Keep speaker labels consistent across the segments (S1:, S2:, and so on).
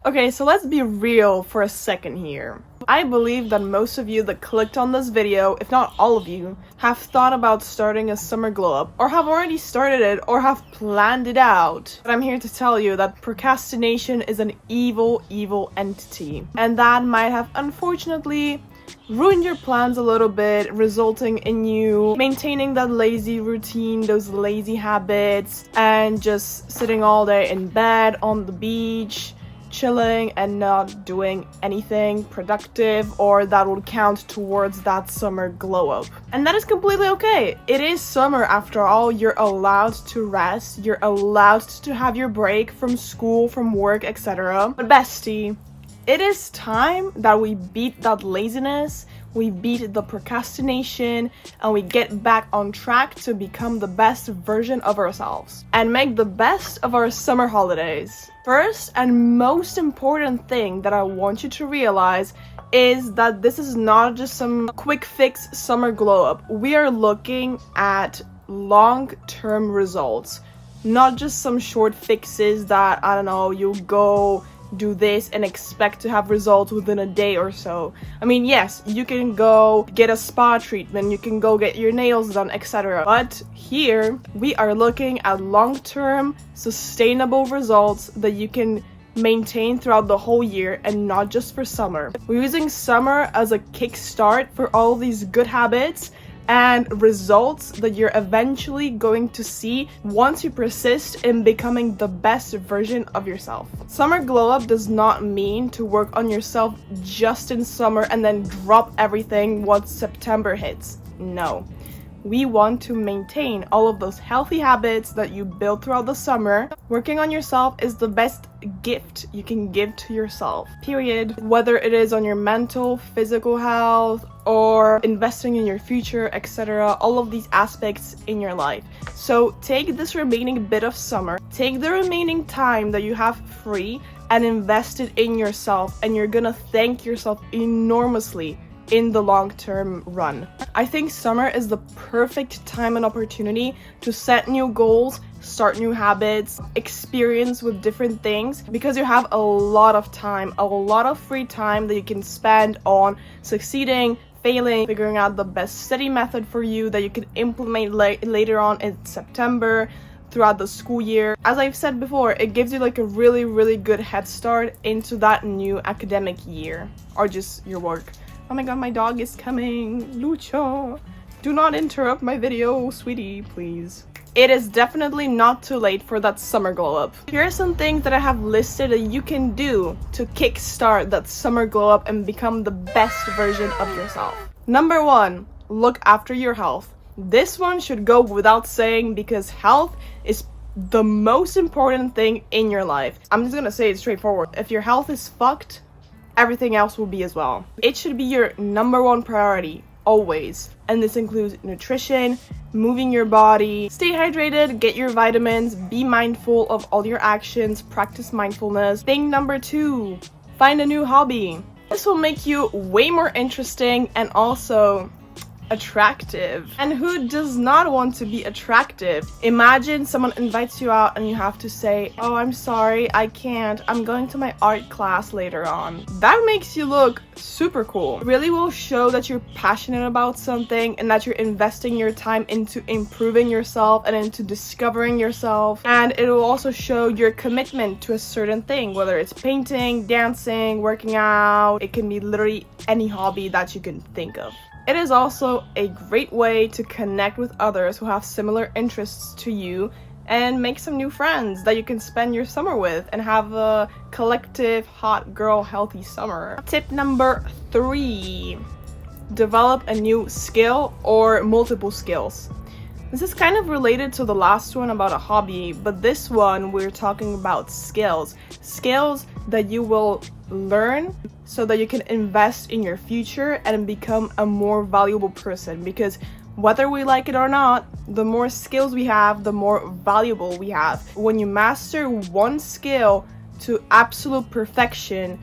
S1: Okay, so let's be real for a second here. I believe that most of you that clicked on this video, if not all of you, have thought about starting a summer glow up, or have already started it, or have planned it out. But I'm here to tell you that procrastination is an evil, evil entity. And that might have unfortunately ruined your plans a little bit, resulting in you maintaining that lazy routine, those lazy habits, and just sitting all day in bed, on the beach, chilling and not doing anything productive or that would count towards that summer glow up. And that is completely okay. It is summer after all. You're allowed to rest. You're allowed to have your break from school, from work, etc. But bestie, it is time that we beat that laziness, we beat the procrastination, and we get back on track to become the best version of ourselves and make the best of our summer holidays. First and most important thing that I want you to realize is that this is not just some quick fix summer glow up. We are looking at long-term results, not just some short fixes that, I don't know, you go do this and expect to have results within a day or so. I mean, yes, you can go get a spa treatment, you can go get your nails done, etc. But here we are looking at long-term sustainable results that you can maintain throughout the whole year and not just for summer. We're using summer as a kickstart for all these good habits and results that you're eventually going to see once you persist in becoming the best version of yourself. Summer glow up does not mean to work on yourself just in summer and then drop everything once September hits. No. We want to maintain all of those healthy habits that you build throughout the summer. Working on yourself is the best gift you can give to yourself, period. Whether it is on your mental, physical health, or investing in your future, etc. All of these aspects in your life. So take this remaining bit of summer, take the remaining time that you have free and invest it in yourself, and you're gonna thank yourself enormously in the long-term run. I think summer is the perfect time and opportunity to set new goals, start new habits, experience with different things, because you have a lot of time, a lot of free time that you can spend on succeeding, failing, figuring out the best study method for you that you can implement later on in September, throughout the school year. As I've said before, it gives you like a really, really good head start into that new academic year, or just your work. Oh my god, my dog is coming. Lucho, do not interrupt my video, sweetie, please. It is definitely not too late for that summer glow up. Here are some things that I have listed that you can do to kickstart that summer glow up and become the best version of yourself. Number 1, look after your health. This one should go without saying because health is the most important thing in your life. I'm just gonna say it straightforward. If your health is fucked, everything else will be as well. It should be your number 1 priority, always. And this includes nutrition, moving your body, stay hydrated, get your vitamins, be mindful of all your actions, practice mindfulness. Thing number 2, find a new hobby. This will make you way more interesting and also attractive. And who does not want to be attractive? Imagine someone invites you out and you have to say, oh, I'm sorry, I can't. I'm going to my art class later on. That makes you look super cool. It really will show that you're passionate about something and that you're investing your time into improving yourself and into discovering yourself. And it will also show your commitment to a certain thing, whether it's painting, dancing, working out. It can be literally any hobby that you can think of. It is also a great way to connect with others who have similar interests to you and make some new friends that you can spend your summer with and have a collective hot girl healthy summer. Tip number 3, develop a new skill or multiple skills. This is kind of related to the last one about a hobby, but this one we're talking about skills. Skills that you will learn so that you can invest in your future and become a more valuable person, because whether we like it or not, the more skills we have, the more valuable we have. When you master one skill to absolute perfection,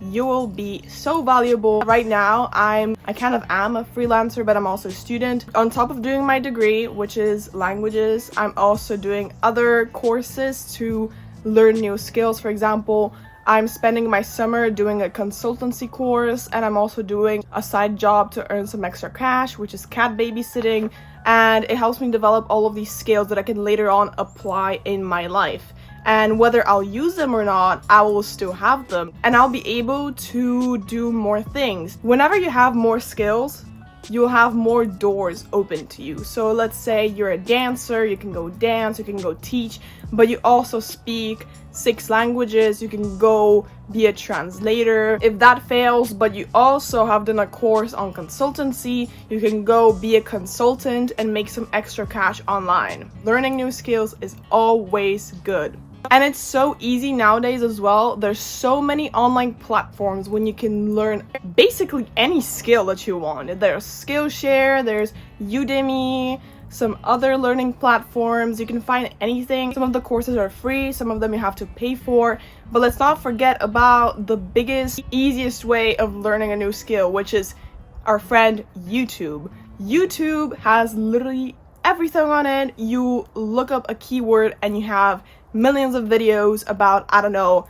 S1: you will be so valuable. Right now, I kind of am a freelancer, but I'm also a student. On top of doing my degree, which is languages, I'm also doing other courses to learn new skills. For example, I'm spending my summer doing a consultancy course, and I'm also doing a side job to earn some extra cash, which is cat babysitting, and it helps me develop all of these skills that I can later on apply in my life. And whether I'll use them or not, I will still have them, and I'll be able to do more things. Whenever you have more skills, you'll have more doors open to you. So let's say you're a dancer, you can go dance, you can go teach, but you also speak 6 languages, you can go be a translator. If that fails, but you also have done a course on consultancy, you can go be a consultant and make some extra cash online. Learning new skills is always good. And it's so easy nowadays as well. There's so many online platforms when you can learn basically any skill that you want. There's Skillshare, there's Udemy, some other learning platforms. You can find anything. Some of the courses are free, some of them you have to pay for. But let's not forget about the biggest, easiest way of learning a new skill, which is our friend YouTube. YouTube has literally everything on it. You look up a keyword and you have millions of videos about, I don't know,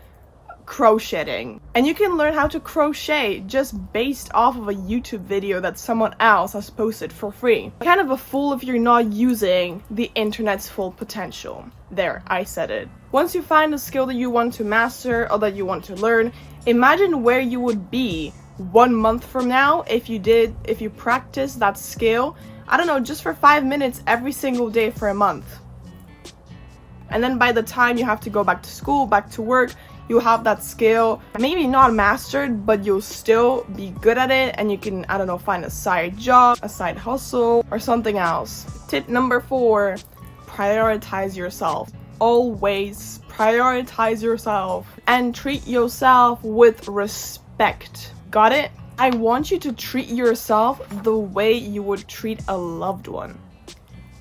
S1: crocheting. And you can learn how to crochet just based off of a YouTube video that someone else has posted for free. Kind of a fool if you're not using the internet's full potential. There, I said it. Once you find a skill that you want to master or that you want to learn, imagine where you would be 1 month from now if you practice that skill, I don't know, just for 5 minutes every single day for a month. And then by the time you have to go back to school, back to work, you'll have that skill, maybe not mastered, but you'll still be good at it, and you can, I don't know, find a side job, a side hustle, or something else. Tip number 4, prioritize yourself. Always prioritize yourself and treat yourself with respect. Got it? I want you to treat yourself the way you would treat a loved one.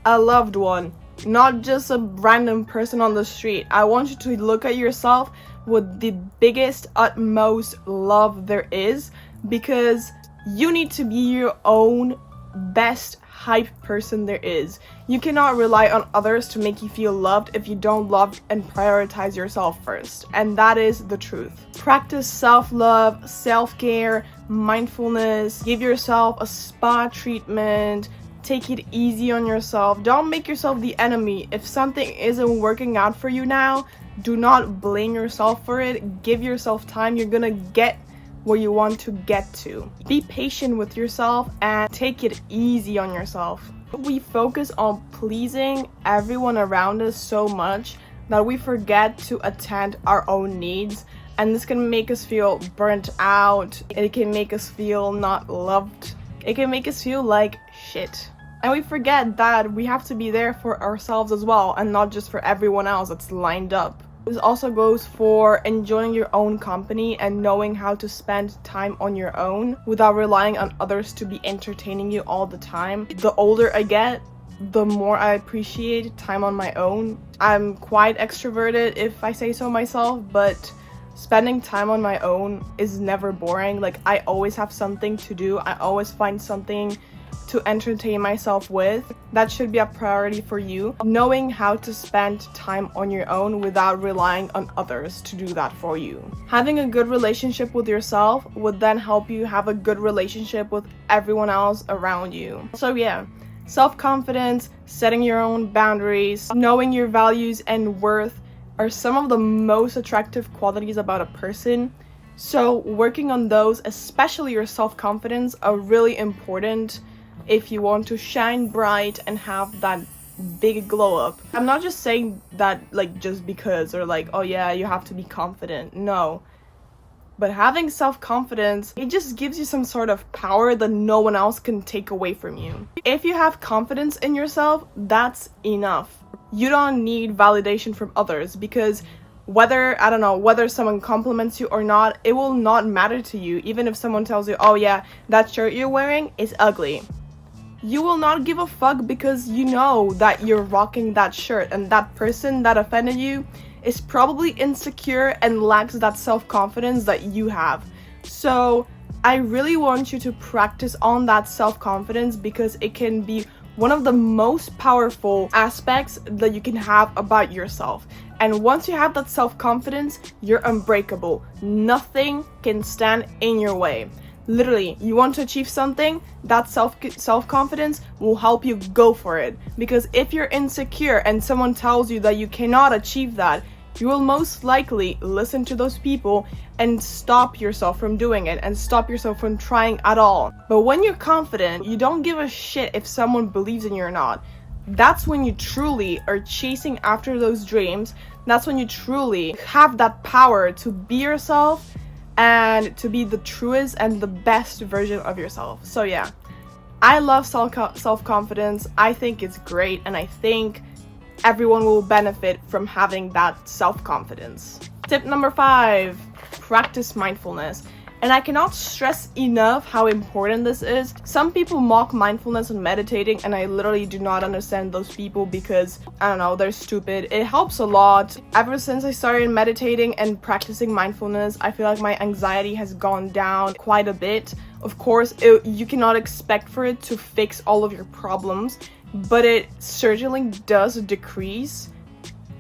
S1: A loved one. Not just a random person on the street. I want you to look at yourself with the biggest, utmost love there is, because you need to be your own best hype person there is. You cannot rely on others to make you feel loved if you don't love and prioritize yourself first. And that is the truth. Practice self-love, self-care, mindfulness. Give yourself a spa treatment. Take it easy on yourself. Don't make yourself the enemy. If something isn't working out for you now, do not blame yourself for it. Give yourself time. You're gonna get where you want to get to. Be patient with yourself and take it easy on yourself. We focus on pleasing everyone around us so much that we forget to attend our own needs, and this can make us feel burnt out. It can make us feel not loved. It can make us feel like shit. And we forget that we have to be there for ourselves as well, and not just for everyone else that's lined up. This also goes for enjoying your own company and knowing how to spend time on your own without relying on others to be entertaining you all the time. The older I get, the more I appreciate time on my own. I'm quite extroverted, if I say so myself, but spending time on my own is never boring. Like, I always have something to do. I always find something to entertain myself with. That should be a priority for you. Knowing how to spend time on your own without relying on others to do that for you. Having a good relationship with yourself would then help you have a good relationship with everyone else around you. So yeah, self-confidence, setting your own boundaries, knowing your values and worth are some of the most attractive qualities about a person. So working on those, especially your self-confidence, are really important if you want to shine bright and have that big glow up. I'm not just saying that like just because, or like, oh yeah, you have to be confident. No. But having self-confidence, it just gives you some sort of power that no one else can take away from you. If you have confidence in yourself, that's enough. You don't need validation from others, because whether someone compliments you or not, it will not matter to you. Even if someone tells you, oh yeah, that shirt you're wearing is ugly. You will not give a fuck, because you know that you're rocking that shirt, and that person that offended you is probably insecure and lacks that self-confidence that you have. So I really want you to practice on that self-confidence, because it can be one of the most powerful aspects that you can have about yourself. And once you have that self-confidence, you're unbreakable. Nothing can stand in your way. Literally, you want to achieve something, that self-confidence will help you go for it. Because if you're insecure and someone tells you that you cannot achieve that, you will most likely listen to those people and stop yourself from doing it and stop yourself from trying at all. But when you're confident, you don't give a shit if someone believes in you or not. That's when you truly are chasing after those dreams. That's when you truly have that power to be yourself and to be the truest and the best version of yourself. So yeah, I love self-confidence. I think it's great, and I think everyone will benefit from having that self-confidence. Tip number 5, practice mindfulness. And I cannot stress enough how important this is. Some people mock mindfulness and meditating, and I literally do not understand those people because, I don't know, they're stupid. It helps a lot. Ever since I started meditating and practicing mindfulness, I feel like my anxiety has gone down quite a bit. Of course, you cannot expect for it to fix all of your problems, but it certainly does decrease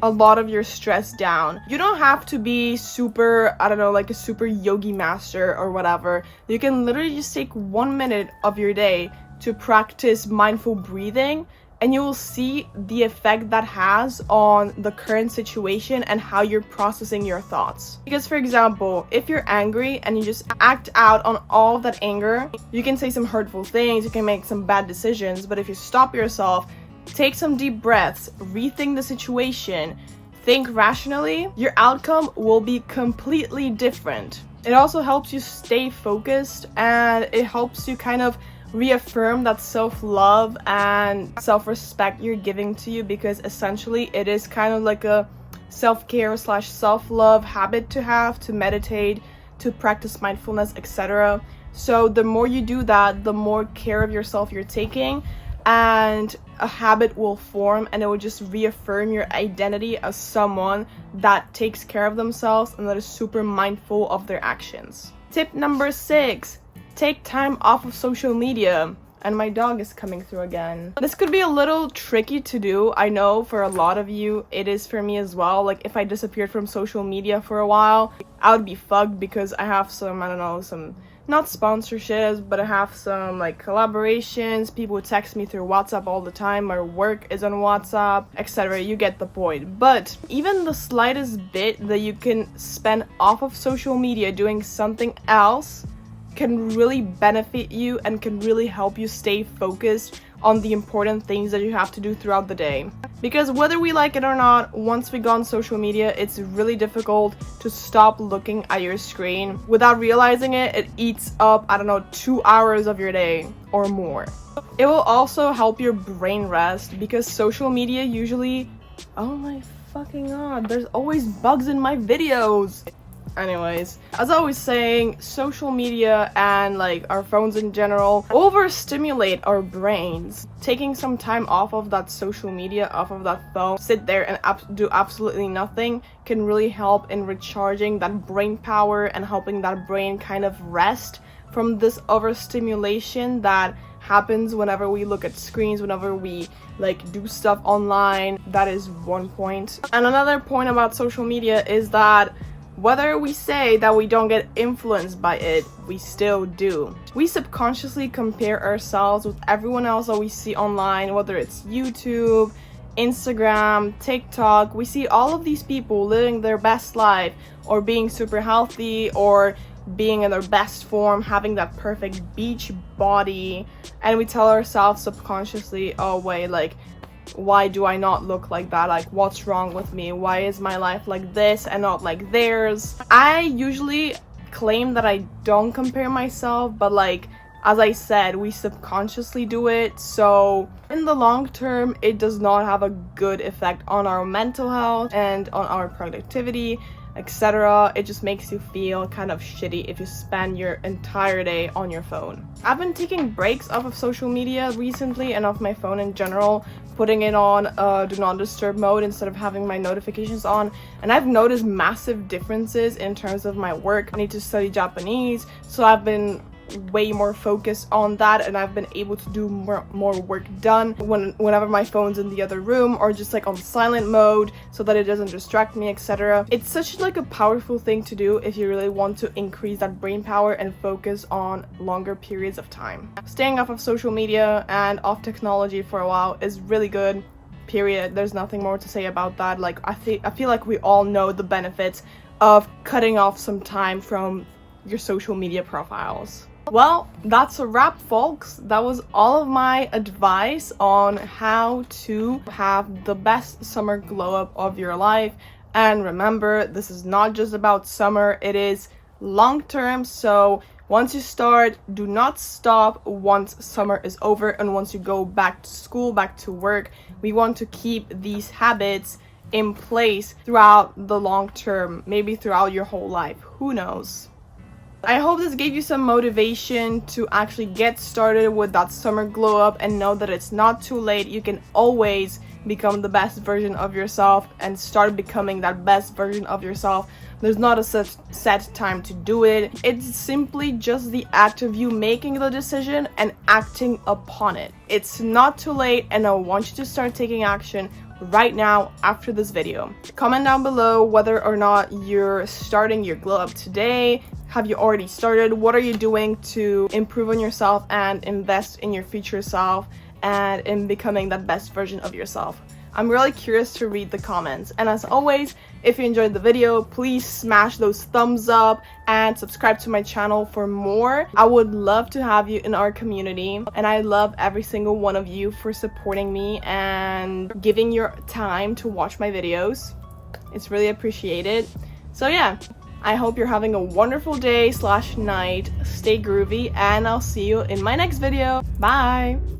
S1: a lot of your stress down. You don't have to be super, I don't know, like a super yogi master or whatever. You can literally just take 1 minute of your day to practice mindful breathing, and you will see the effect that has on the current situation and how you're processing your thoughts. Because for example, if you're angry and you just act out on all of that anger, you can say some hurtful things, you can make some bad decisions, but if you stop yourself, take some deep breaths, rethink the situation, think rationally, your outcome will be completely different. It also helps you stay focused, and it helps you kind of reaffirm that self-love and self-respect you're giving to you, because essentially it is kind of like a self-care / self-love habit to have, to meditate, to practice mindfulness, etc. So the more you do that, the more care of yourself you're taking, and a habit will form, and it will just reaffirm your identity as someone that takes care of themselves and that is super mindful of their actions. Tip number 6, take time off of social media. And my dog is coming through again. This could be a little tricky to do. I know for a lot of you, it is for me as well. Like if I disappeared from social media for a while, I would be fucked because I have some, I don't know, some not sponsorships, but I have some like collaborations. People text me through WhatsApp all the time. My work is on WhatsApp, etc. You get the point. But even the slightest bit that you can spend off of social media doing something else can really benefit you and can really help you stay focused on the important things that you have to do throughout the day. Because whether we like it or not, once we go on social media, it's really difficult to stop looking at your screen. Without realizing it, it eats up, I don't know, 2 hours of your day or more. It will also help your brain rest, because social media usually, oh my fucking god, there's always bugs in my videos. Anyways, as I was saying, social media and like our phones in general overstimulate our brains. Taking some time off of that social media, off of that phone, sit there and do absolutely nothing can really help in recharging that brain power and helping that brain kind of rest from this overstimulation that happens whenever we look at screens, whenever we like do stuff online. That is one point. And another point about social media is that whether we say that we don't get influenced by it, we still do. We subconsciously compare ourselves with everyone else that we see online, whether it's YouTube, Instagram, TikTok. We see all of these people living their best life, or being super healthy, or being in their best form, having that perfect beach body, and we tell ourselves subconsciously, oh wait, like, why do I not look like that? Like, what's wrong with me? Why is my life like this and not like theirs? I usually claim that I don't compare myself, but like, as I said, we subconsciously do it. So in the long term, it does not have a good effect on our mental health and on our productivity, etc. It just makes you feel kind of shitty if you spend your entire day on your phone. I've been taking breaks off of social media recently and off my phone in general, putting it on do not disturb mode instead of having my notifications on, and I've noticed massive differences in terms of my work. I need to study Japanese, so I've been way more focus on that, and I've been able to do more work done whenever my phone's in the other room or just like on silent mode so that it doesn't distract me, etc. It's such like a powerful thing to do if you really want to increase that brain power and focus on longer periods of time. Staying off of social media and off technology for a while is really good. Period. There's nothing more to say about that. Like I feel like we all know the benefits of cutting off some time from your social media profiles. Well, that's a wrap, folks. That was all of my advice on how to have the best summer glow up of your life. And remember, this is not just about summer, it is long term. So once you start, do not stop once summer is over and once you go back to school, back to work. We want to keep these habits in place throughout the long term, maybe throughout your whole life. Who knows? I hope this gave you some motivation to actually get started with that summer glow up and know that it's not too late. You can always become the best version of yourself and start becoming that best version of yourself. There's not a set time to do it. It's simply just the act of you making the decision and acting upon it. It's not too late, and I want you to start taking action right now after this video. Comment down below whether or not you're starting your glow up today. Have you already started? What are you doing to improve on yourself and invest in your future self and in becoming that best version of yourself? I'm really curious to read the comments. And as always, if you enjoyed the video, please smash those thumbs up and subscribe to my channel for more. I would love to have you in our community, and I love every single one of you for supporting me and giving your time to watch my videos. It's really appreciated. So yeah, I hope you're having a wonderful day/night. Stay groovy, and I'll see you in my next video. Bye!